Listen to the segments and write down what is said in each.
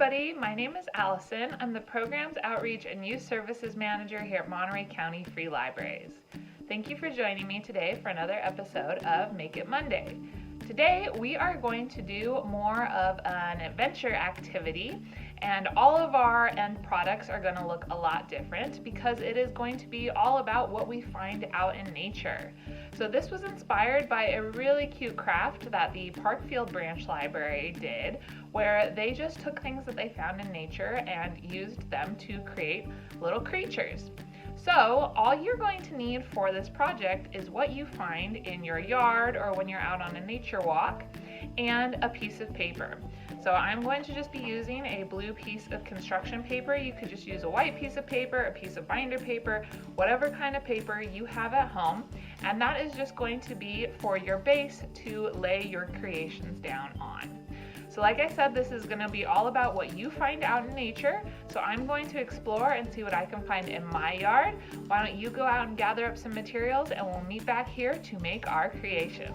everybody, my name is Allison. I'm the Programs Outreach and Youth Services Manager here at Monterey County Free Libraries. Thank you for joining me today for another episode of Make It Monday. Today we are going to do more of an adventure activity, and all of our end products are going to look a lot different because it is going to be all about what we find out in nature. So this was inspired by a really cute craft that the Parkfield Branch Library did, where they just took things that they found in nature and used them to create little creatures. So all you're going to need for this project is what you find in your yard or when you're out on a nature walk, and a piece of paper. So I'm going to just be using a blue piece of construction paper. You could just use a white piece of paper, a piece of binder paper, whatever kind of paper you have at home. And that is just going to be for your base to lay your creations down on. So like I said, this is going to be all about what you find out in nature. So I'm going to explore and see what I can find in my yard. Why don't you go out and gather up some materials, and we'll meet back here to make our creations.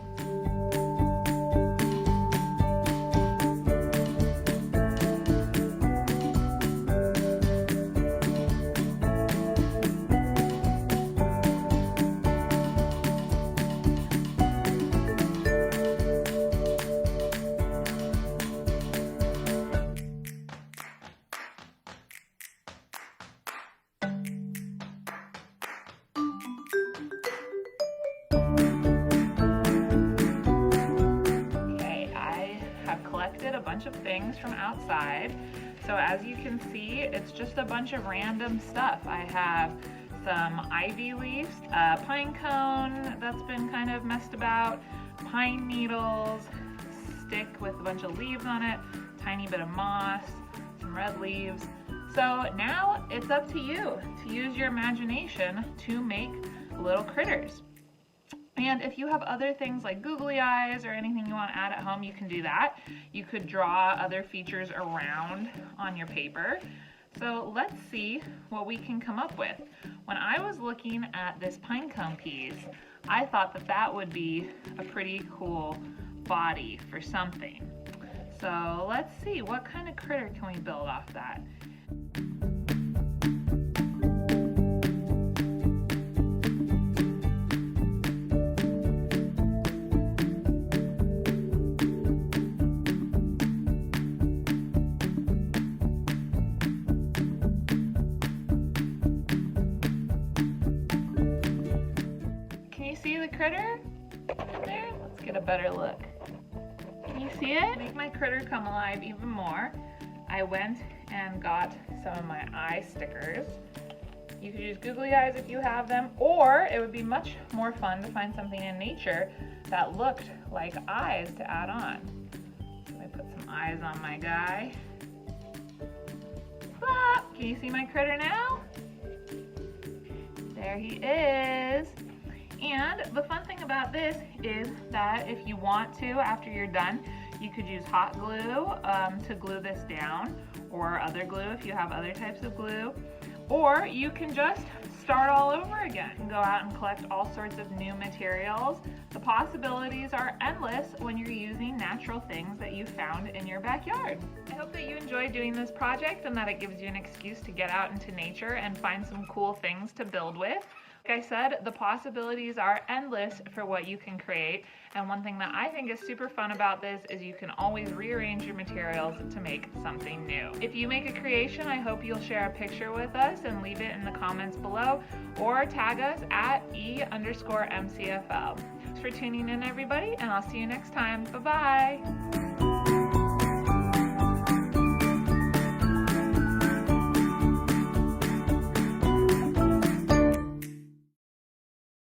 Collected a bunch of things from outside. So as you can see, it's just a bunch of random stuff. I have some ivy leaves, a pine cone that's been kind of messed about, pine needles, stick with a bunch of leaves on it, tiny bit of moss, some red leaves. So now it's up to you to use your imagination to make little critters. And if you have other things like googly eyes or anything you want to add at home, you can do that. You could draw other features around on your paper. So let's see what we can come up with. When I was looking at this pinecone piece, I thought that that would be a pretty cool body for something. So let's see, what kind of critter can we build off that? See the critter there? Let's get a better look. Can you see it? Make my critter come alive even more. I went and got some of my eye stickers. You could use googly eyes if you have them, or it would be much more fun to find something in nature that looked like eyes to add on. So I put some eyes on my guy. Ah, can you see my critter now? There he is. And the fun thing about this is that if you want to, after you're done, you could use hot glue to glue this down, or other glue if you have other types of glue. Or you can just start all over again and go out and collect all sorts of new materials. The possibilities are endless when you're using natural things that you found in your backyard. I hope that you enjoyed doing this project and that it gives you an excuse to get out into nature and find some cool things to build with. Like I said, the possibilities are endless for what you can create, and one thing that I think is super fun about this is you can always rearrange your materials to make something new. If you make a creation, I hope you'll share a picture with us and leave it in the comments below, or tag us at @E_MCFL. Thanks for tuning in, everybody, and I'll see you next time. Bye-bye.